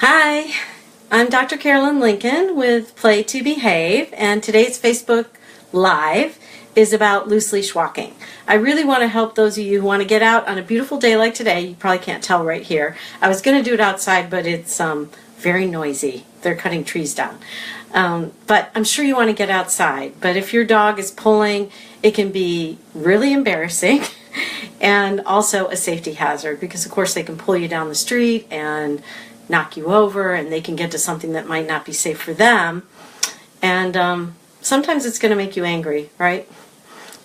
Hi, I'm Dr. Carolyn Lincoln with Play to Behave, and today's Facebook Live is about loose leash walking. I really want to help those of you who want to get out on a beautiful day like today. You probably can't tell right here. I was going to do it outside, but it's very noisy. They're cutting trees down. But I'm sure you want to get outside. But if your dog is pulling, it can be really embarrassing and also a safety hazard because, of course, they can pull you down the street and knock you over, and they can get to something that might not be safe for them. And sometimes it's going to make you angry, right?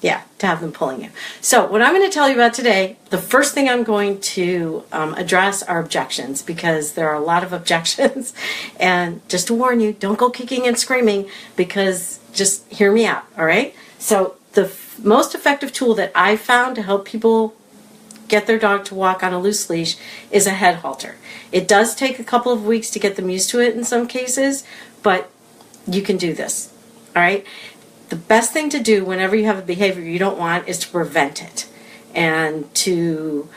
Yeah, to have them pulling you. So what I'm going to tell you about today, the first thing I'm going to address are objections, because there are a lot of objections. And just to warn you, don't go kicking and screaming, because just hear me out, all right? So the most effective tool that I've found to help people get their dog to walk on a loose leash is a head halter. It does take a couple of weeks to get them used to it in some cases, but you can do this, all right? The best thing to do whenever you have a behavior you don't want is to prevent it. And to,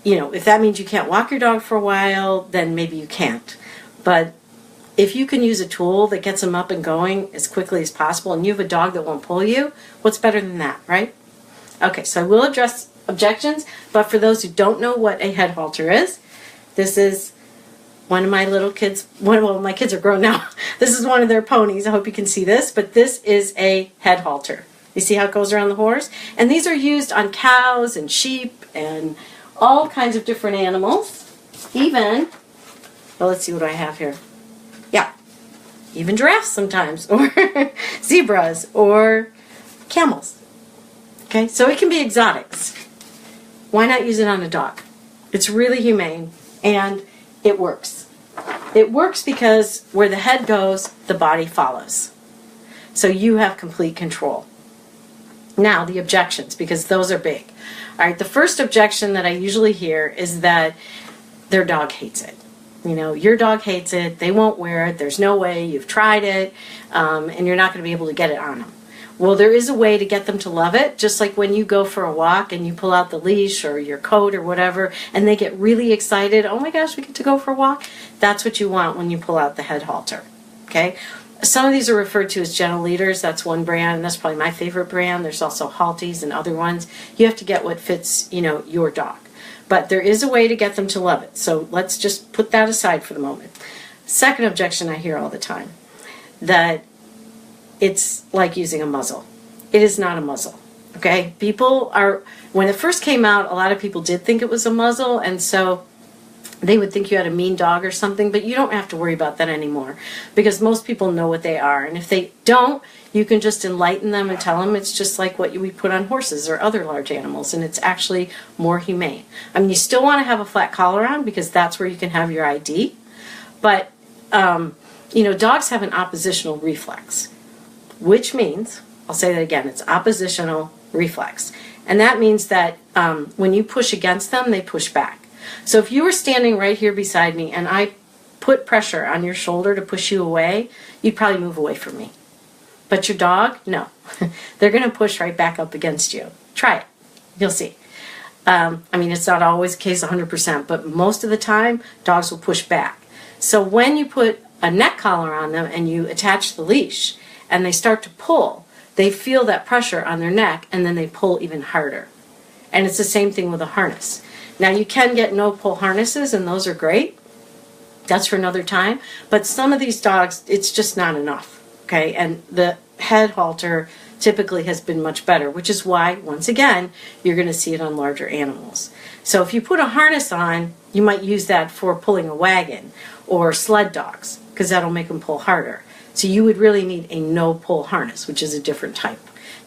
if that means you can't walk your dog for a while, then maybe you can't. But if you can use a tool that gets them up and going as quickly as possible, and you have a dog that won't pull you, what's better than that, right? Okay, so I will address objections, but for those who don't know what a head halter is, this is one of my little kids, well, my kids are grown now. This is one of their ponies. I hope you can see this, but this is a head halter. You see how it goes around the horse? And these are used on cows and sheep and all kinds of different animals. Even, well, let's see what I have here. Yeah, even giraffes sometimes, or zebras, or camels. Okay, so it can be exotics. Why not use it on a dog? It's really humane, and it works. It works because where the head goes, the body follows. So you have complete control. Now, the objections, because those are big. All right, the first objection that I usually hear is that their dog hates it. Your dog hates it, they won't wear it, there's no way, you've tried it, and you're not going to be able to get it on them. Well, there is a way to get them to love it, just like when you go for a walk and you pull out the leash or your coat or whatever, and they get really excited. Oh my gosh, we get to go for a walk. That's what you want when you pull out the head halter. Okay? Some of these are referred to as gentle leaders. That's one brand, and that's probably my favorite brand. There's also Halties and other ones. You have to get what fits, your dog. But there is a way to get them to love it. So let's just put that aside for the moment. Second objection I hear all the time, that it's like using a muzzle. It is not a muzzle, okay? When it first came out, a lot of people did think it was a muzzle, and so they would think you had a mean dog or something, but you don't have to worry about that anymore, because most people know what they are. And if they don't, you can just enlighten them and tell them it's just like what we put on horses or other large animals, and it's actually more humane. I mean, you still want to have a flat collar on, because that's where you can have your ID, but dogs have an oppositional reflex, which means, I'll say that again, it's oppositional reflex. And that means that when you push against them, they push back. So if you were standing right here beside me and I put pressure on your shoulder to push you away, you'd probably move away from me. But your dog, no. They're going to push right back up against you. Try it. You'll see. It's not always the case 100%, but most of the time, dogs will push back. So when you put a neck collar on them and you attach the leash, and they start to pull, they feel that pressure on their neck, and then they pull even harder. And it's the same thing with a harness. Now, you can get no-pull harnesses, and those are great. That's for another time. But some of these dogs, it's just not enough, okay? And the head halter typically has been much better, which is why, once again, you're going to see it on larger animals. So if you put a harness on, you might use that for pulling a wagon or sled dogs, because that'll make them pull harder. So you would really need a no-pull harness, which is a different type.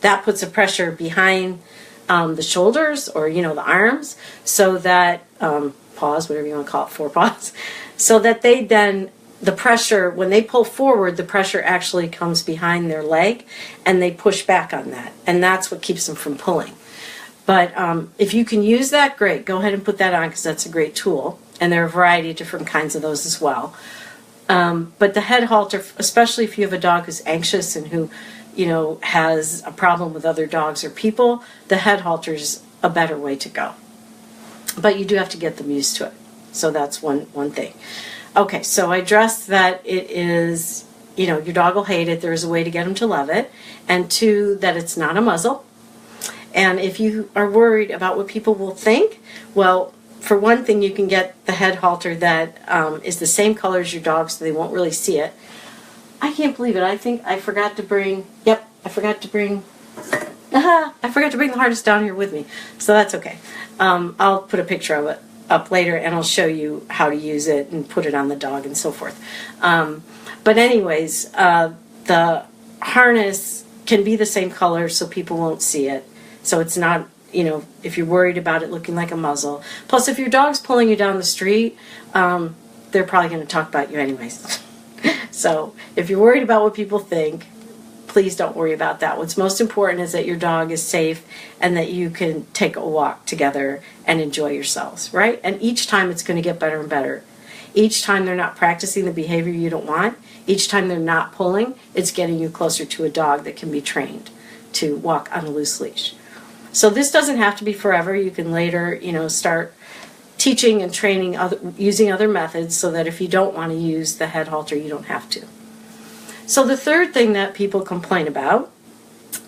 That puts a pressure behind the shoulders or, the arms, so that, paws, whatever you want to call it, forepaws, so that the pressure, when they pull forward, the pressure actually comes behind their leg, and they push back on that. And that's what keeps them from pulling. But if you can use that, great. Go ahead and put that on, because that's a great tool. And there are a variety of different kinds of those as well. But the head halter, especially if you have a dog who's anxious and who, has a problem with other dogs or people, the head halter is a better way to go. But you do have to get them used to it. So that's one thing. Okay, so I addressed that it is, you know, your dog will hate it. There is a way to get him to love it. And 2, that it's not a muzzle. And if you are worried about what people will think, well, for one thing, you can get the head halter that is the same color as your dog, so they won't really see it. I can't believe it. I think I forgot to bring, I forgot to bring the harness down here with me. So that's okay. I'll put a picture of it up later, and I'll show you how to use it and put it on the dog and so forth. But anyways, the harness can be the same color so people won't see it. So it's not, you know, if you're worried about it looking like a muzzle. Plus, if your dog's pulling you down the street, they're probably going to talk about you anyways. So if you're worried about what people think, please don't worry about that. What's most important is that your dog is safe and that you can take a walk together and enjoy yourselves, right? And each time it's going to get better and better. Each time they're not practicing the behavior you don't want, each time they're not pulling, it's getting you closer to a dog that can be trained to walk on a loose leash. So this doesn't have to be forever. You can later, you know, start teaching and training using other methods so that if you don't want to use the head halter, you don't have to. So the third thing that people complain about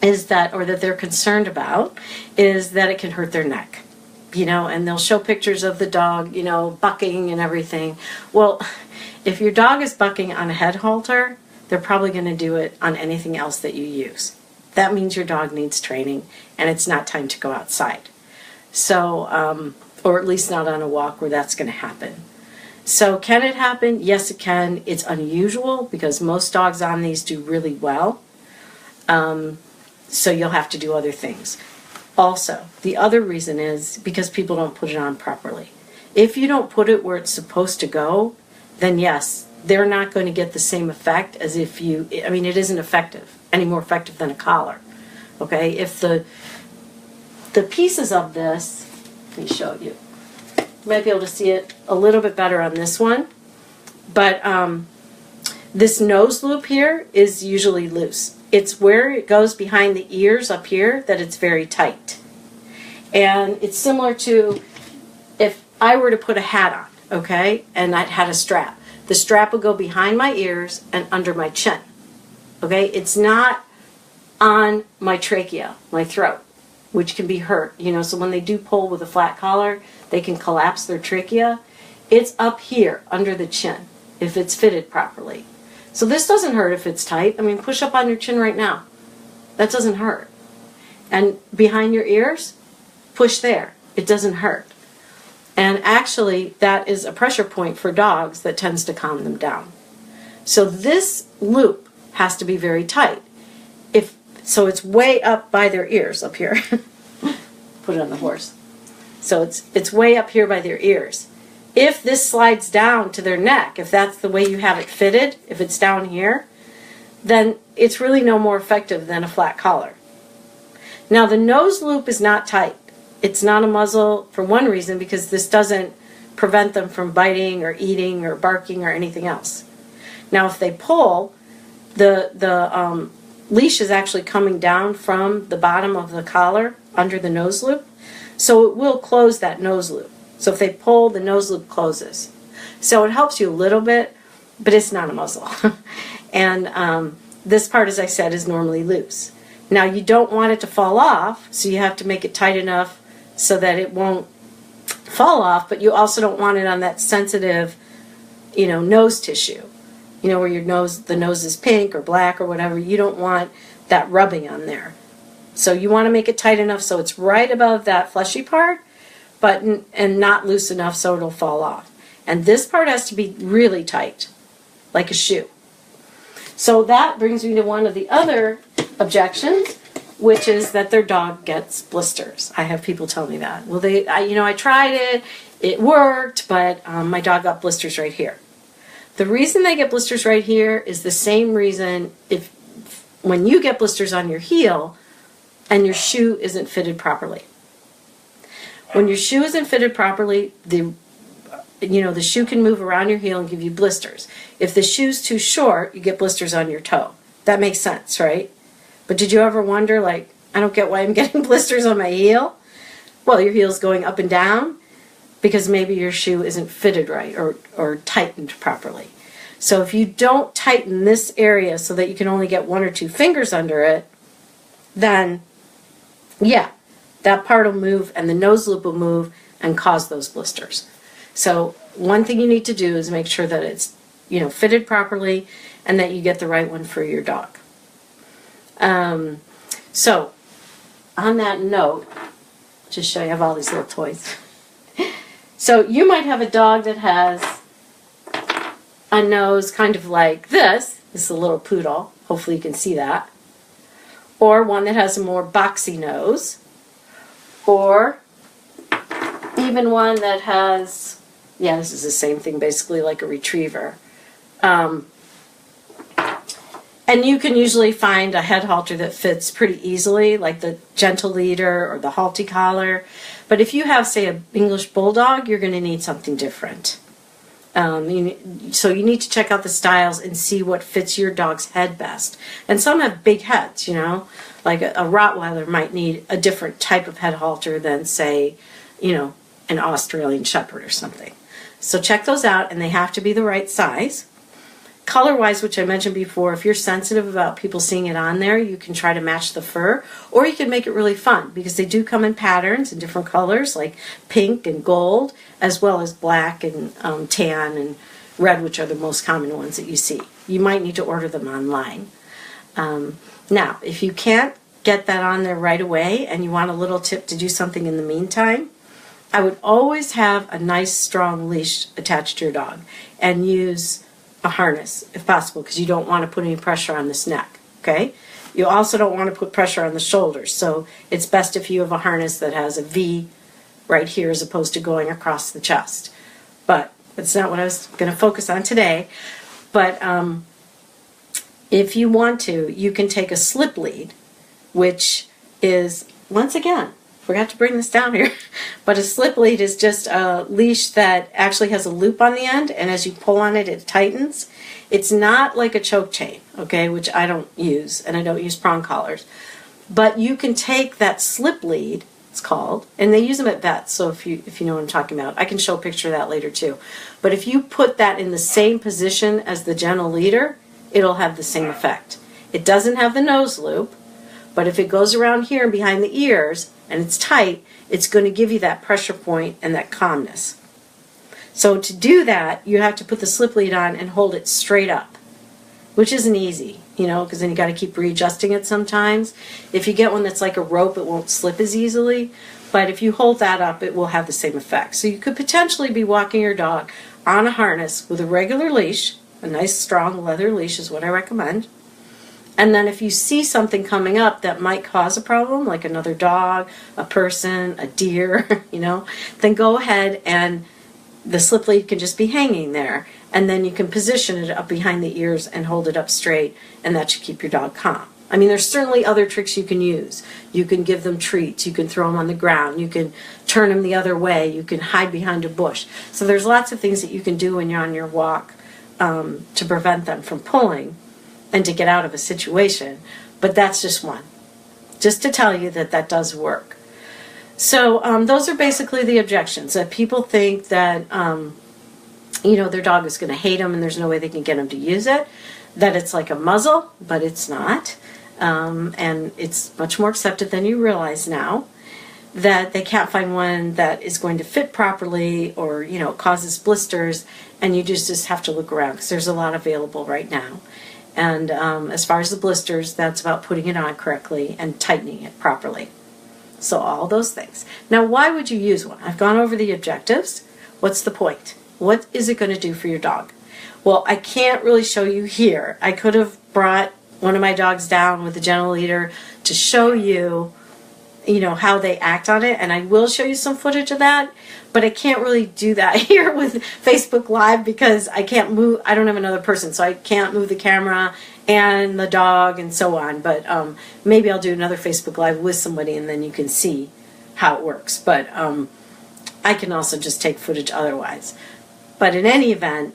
is that, or that they're concerned about, is that it can hurt their neck. You know, and they'll show pictures of the dog, you know, bucking and everything. Well, if your dog is bucking on a head halter, they're probably going to do it on anything else that you use. That means your dog needs training and it's not time to go outside. So, or at least not on a walk where that's going to happen. So can it happen? Yes, it can. It's unusual because most dogs on these do really well. So you'll have to do other things. Also, the other reason is because people don't put it on properly. If you don't put it where it's supposed to go, then yes, they're not going to get the same effect as if you, I mean, it isn't effective, any more effective than a collar. Okay, if the pieces of this, let me show you. You might be able to see it a little bit better on this one, but this nose loop here is usually loose. It's where it goes behind the ears up here that it's very tight. And it's similar to if I were to put a hat on, okay, and I had a strap. The strap would go behind my ears and under my chin, okay? It's not on my trachea, my throat, which can be hurt, you know, so when they do pull with a flat collar, they can collapse their trachea. It's up here under the chin if it's fitted properly. So this doesn't hurt if it's tight. I mean, push up on your chin right now. That doesn't hurt. And behind your ears, push there. It doesn't hurt. And actually, that is a pressure point for dogs that tends to calm them down. So this loop has to be very tight. So it's way up by their ears up here. Put it on the horse. So it's way up here by their ears. If this slides down to their neck, if that's the way you have it fitted, if it's down here, then it's really no more effective than a flat collar. Now the nose loop is not tight. It's not a muzzle for one reason, because this doesn't prevent them from biting or eating or barking or anything else. Now if they pull, the leash is actually coming down from the bottom of the collar under the nose loop, so it will close that nose loop. So if they pull, the nose loop closes. So it helps you a little bit, but it's not a muzzle. And this part, as I said, is normally loose. Now you don't want it to fall off, so you have to make it tight enough so that it won't fall off, but you also don't want it on that sensitive, you know, nose tissue. You know, where your nose, the nose is pink or black or whatever. You don't want that rubbing on there. So you want to make it tight enough so it's right above that fleshy part, but and not loose enough so it'll fall off. And this part has to be really tight, like a shoe. So that brings me to one of the other objections, which is that their dog gets blisters. I have people tell me that. Well, I tried it, it worked, but my dog got blisters right here. The reason they get blisters right here is the same reason when you get blisters on your heel and your shoe isn't fitted properly. When your shoe isn't fitted properly, the shoe can move around your heel and give you blisters. If the shoe's too short, you get blisters on your toe. That makes sense, right? But did you ever wonder, like, I don't get why I'm getting blisters on my heel? Well, your heel's going up and down. because maybe your shoe isn't fitted right or tightened properly. So if you don't tighten this area so that you can only get 1 or 2 fingers under it, then yeah, that part will move and the nose loop will move and cause those blisters. So one thing you need to do is make sure that it's, you know, fitted properly and that you get the right one for your dog. So on that note, just show you, I have all these little toys. So you might have a dog that has a nose kind of like this. This is a little poodle. Hopefully you can see that. Or one that has a more boxy nose. Or even one that has, yeah, this is the same thing, basically like a retriever. And you can usually find a head halter that fits pretty easily, like the Gentle Leader or the Halty collar. But if you have, say, an English Bulldog, you're going to need something different. So you need to check out the styles and see what fits your dog's head best. And some have big heads, you know, like a Rottweiler might need a different type of head halter than, say, you know, an Australian Shepherd or something. So check those out, and they have to be the right size. Color-wise, which I mentioned before, if you're sensitive about people seeing it on there, you can try to match the fur, or you can make it really fun, because they do come in patterns and different colors, like pink and gold, as well as black and tan and red, which are the most common ones that you see. You might need to order them online. Now, if you can't get that on there right away and you want a little tip to do something in the meantime, I would always have a nice strong leash attached to your dog and use a harness if possible, because you don't want to put any pressure on this neck, okay? You also don't want to put pressure on the shoulders, so it's best if you have a harness that has a V right here as opposed to going across the chest. But that's not what I was going to focus on today. But if you want to, you can take a slip lead, which is, once again, forgot to bring this down here, but a slip lead is just a leash that actually has a loop on the end, and as you pull on it, it tightens. It's not like a choke chain, okay, which I don't use, and I don't use prong collars. But you can take that slip lead, it's called, and they use them at vets, so if you know what I'm talking about. I can show a picture of that later too. But if you put that in the same position as the Gentle Leader, it'll have the same effect. It doesn't have the nose loop, but if it goes around here and behind the ears, and it's tight, it's going to give you that pressure point and that calmness. So to do that, you have to put the slip lead on and hold it straight up, which isn't easy, you know, because then you got to keep readjusting it sometimes. If you get one that's like a rope, it won't slip as easily, but if you hold that up, it will have the same effect. So you could potentially be walking your dog on a harness with a regular leash, a nice strong leather leash is what I recommend. And then if you see something coming up that might cause a problem, like another dog, a person, a deer, you know, then go ahead and the slip lead can just be hanging there. And then you can position it up behind the ears and hold it up straight, and that should keep your dog calm. I mean, there's certainly other tricks you can use. You can give them treats. You can throw them on the ground. You can turn them the other way. You can hide behind a bush. So there's lots of things that you can do when you're on your walk to prevent them from pulling and to get out of a situation, but that's just one. Just to tell you that that does work. So those are basically the objections, that people think that, you know, their dog is going to hate them and there's no way they can get them to use it, that it's like a muzzle, but it's not, and it's much more accepted than you realize now, that they can't find one that is going to fit properly or, you know, causes blisters, and you just have to look around because there's a lot available right now. And as far as the blisters, that's about putting it on correctly and tightening it properly. So all those things. Now, why would you use one? I've gone over the objectives. What's the point? What is it going to do for your dog? Well, I can't really show you here. I could have brought one of my dogs down with the Gentle Leader to show you, you know, how they act on it, and I will show you some footage of that, but I can't really do that here with Facebook Live because I can't move. I don't have another person, so I can't move the camera and the dog and so on. But maybe I'll do another Facebook Live with somebody, and then you can see how it works. But I can also just take footage otherwise. But in any event,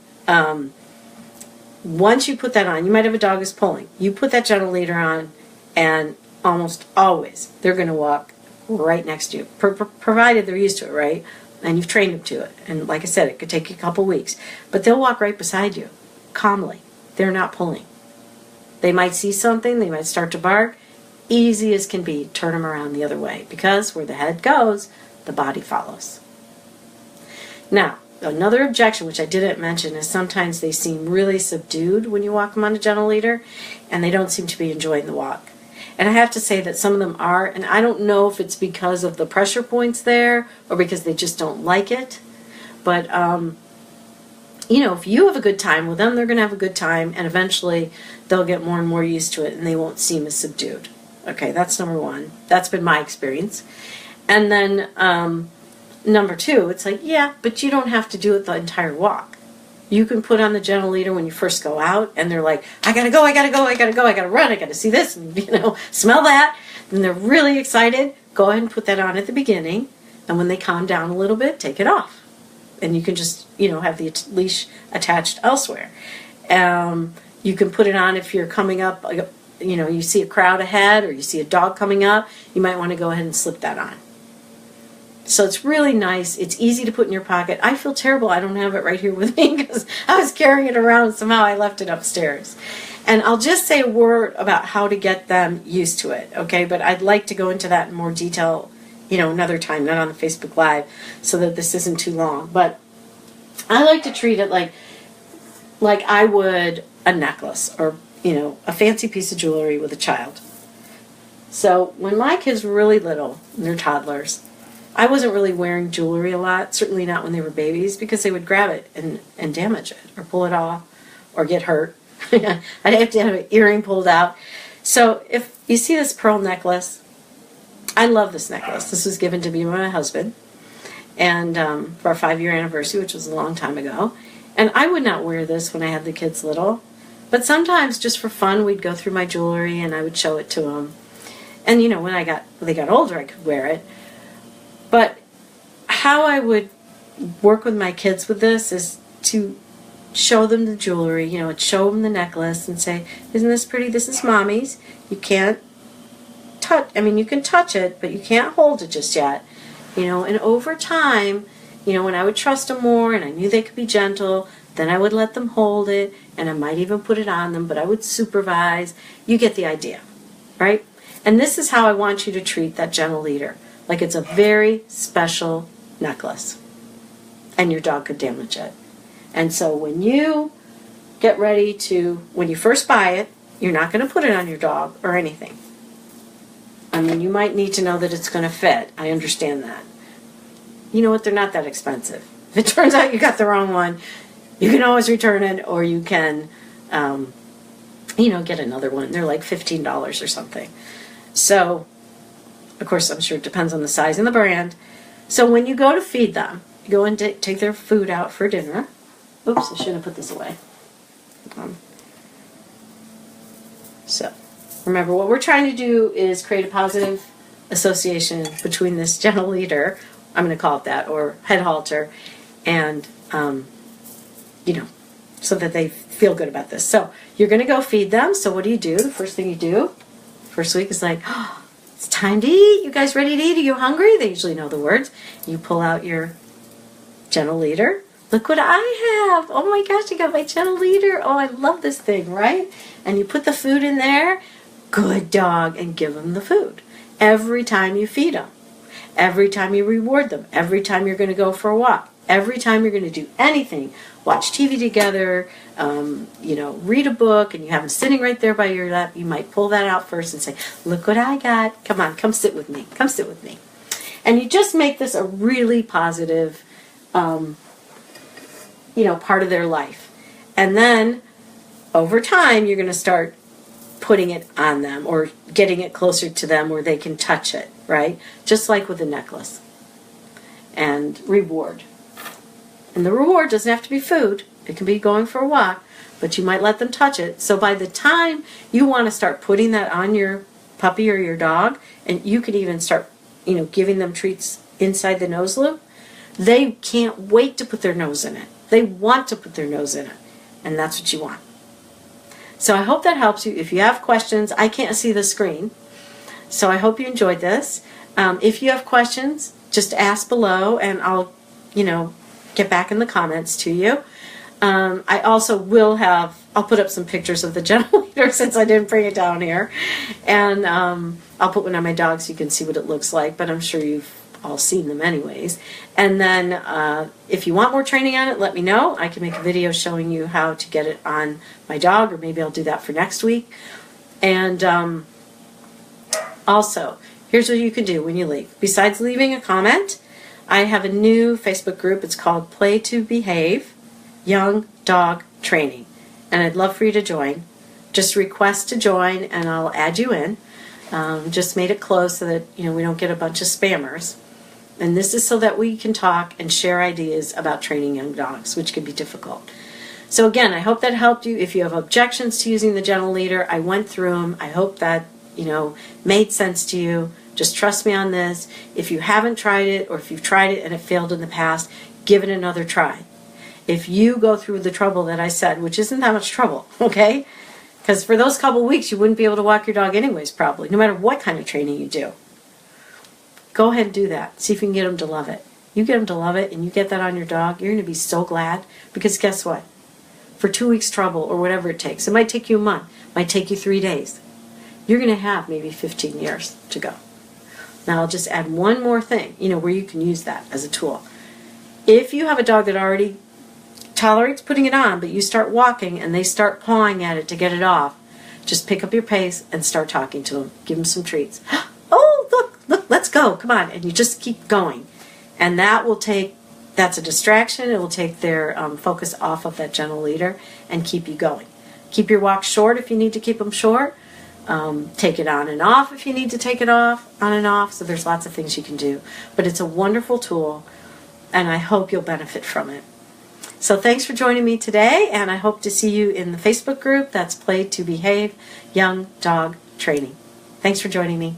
once you put that on, you might have a dog who's pulling. You put that Gentle Leader on, and almost always they're going to walk right next to you, provided they're used to it, right? and you've trained them to it. And like I said, it could take you a couple weeks. But they'll walk right beside you, calmly. They're not pulling. They might see something, they might start to bark. Easy as can be, turn them around the other way. Because where the head goes, the body follows. Now, another objection, which I didn't mention, is sometimes they seem really subdued when you walk them on a gentle leader, and they don't seem to be enjoying the walk. And I have to say that some of them are, and I don't know if it's because of the pressure points there or because they just don't like it. But, you know, if you have a good time with them, they're going to have a good time, and eventually they'll get more and more used to it, and they won't seem as subdued. Okay, that's number one. That's been my experience. And then number two, it's like, yeah, but you don't have to do it the entire walk. You can put on the gentle leader when you first go out, and they're like, I gotta go, I gotta go, I gotta go, I gotta run, I gotta see this, and, you know, smell that. And they're really excited. Go ahead and put that on at the beginning, and when they calm down a little bit, take it off. And you can just, you know, have the leash attached elsewhere. You can put it on if you're coming up, you know, you see a crowd ahead or you see a dog coming up, you might want to go ahead and slip that on. So it's really nice. It's easy to put in your pocket. I feel terrible I don't have it right here with me because I was carrying it around and somehow I left it upstairs. And I'll just say a word about how to get them used to it, okay? But I'd like to go into that in more detail, you know, another time, not on the Facebook Live, so that this isn't too long. But I like to treat it like I would a necklace or, you know, a fancy piece of jewelry with a child. So when my kids were really little, and they're toddlers, I wasn't really wearing jewelry a lot, certainly not when they were babies, because they would grab it and damage it or pull it off or get hurt. I'd have to have an earring pulled out. So if you see this pearl necklace, I love this necklace. This was given to me by my husband and for our 5-year anniversary, which was a long time ago. And I would not wear this when I had the kids little. But sometimes, just for fun, we'd go through my jewelry and I would show it to them. And, you know, when they got older, I could wear it. But how I would work with my kids with this is to show them the jewelry, you know, show them the necklace and say, isn't this pretty? This is Mommy's. You can't touch, I mean, you can touch it, but you can't hold it just yet. You know, and over time, you know, when I would trust them more and I knew they could be gentle, then I would let them hold it and I might even put it on them, but I would supervise. You get the idea, right? And this is how I want you to treat that gentle leader. Like it's a very special necklace. And your dog could damage it. And so when you get ready to, when you first buy it, you're not going to put it on your dog or anything. I mean, you might need to know that it's going to fit. I understand that. You know what? They're not that expensive. If it turns out you got the wrong one, you can always return it, or you can, you know, get another one. They're like $15 or something. So, of course, I'm sure it depends on the size and the brand. So when you go to feed them, you go and take their food out for dinner. Oops, I should have put this away. So, remember, what we're trying to do is create a positive association between this gentle leader, I'm going to call it that, or head halter, and, you know, so that they feel good about this. So, you're going to go feed them. So, what do? The first thing you do, first week is like, oh, it's time to eat. You guys ready to eat? Are you hungry? They usually know the words. You pull out your gentle leader. Look what I have. Oh my gosh, I got my gentle leader. Oh, I love this thing, right? And you put the food in there. Good dog, and give them the food. Every time you feed them. Every time you reward them. Every time you're going to go for a walk. Every time you're going to do anything. Watch TV together, you know, read a book, and you have them sitting right there by your lap. You might pull that out first and say, look what I got. Come on, come sit with me. Come sit with me. And you just make this a really positive, you know, part of their life. And then, over time, you're going to start putting it on them or getting it closer to them where they can touch it, right? Just like with a necklace. And reward. And the reward doesn't have to be food. It can be going for a walk, but you might let them touch it. So by the time you want to start putting that on your puppy or your dog, and you could even start, you know, giving them treats inside the nose loop, they can't wait to put their nose in it. They want to put their nose in it. And that's what you want. So I hope that helps you. If you have questions, I can't see the screen. So I hope you enjoyed this. If you have questions, just ask below and I'll get back in the comments to you. I also I'll put up some pictures of the gentle leader since I didn't bring it down here. And I'll put one on my dog so you can see what it looks like, but I'm sure you've all seen them anyways. And then if you want more training on it, let me know. I can make a video showing you how to get it on my dog, or maybe I'll do that for next week. And also, here's what you can do when you leave. Besides leaving a comment, I have a new Facebook group. It's called Play to Behave Young Dog Training. And I'd love for you to join. Just request to join and I'll add you in. Just made it closed so that we don't get a bunch of spammers. And this is so that we can talk and share ideas about training young dogs, which can be difficult. So again, I hope that helped you. If you have objections to using the gentle leader, I went through them. I hope that made sense to you. Just trust me on this. If you haven't tried it, or if you've tried it and it failed in the past, give it another try. If you go through the trouble that I said, which isn't that much trouble, okay? Because for those couple weeks, you wouldn't be able to walk your dog anyways, probably, no matter what kind of training you do. Go ahead and do that. See if you can get them to love it. You get them to love it and you get that on your dog, you're going to be so glad. Because guess what? For 2 weeks trouble or whatever it takes, it might take you a month, it might take you 3 days. You're going to have maybe 15 years to go. Now I'll just add one more thing, where you can use that as a tool. If you have a dog that already tolerates putting it on, but you start walking and they start pawing at it to get it off, just pick up your pace and start talking to them. Give them some treats. Oh, look, let's go, come on. And you just keep going. And that's a distraction. It will take their focus off of that gentle leader and keep you going. Keep your walk short if you need to keep them short. Take it on and off if you need to take it off, on and off. So there's lots of things you can do. But it's a wonderful tool, and I hope you'll benefit from it. So thanks for joining me today, and I hope to see you in the Facebook group. That's Play to Behave Young Dog Training. Thanks for joining me.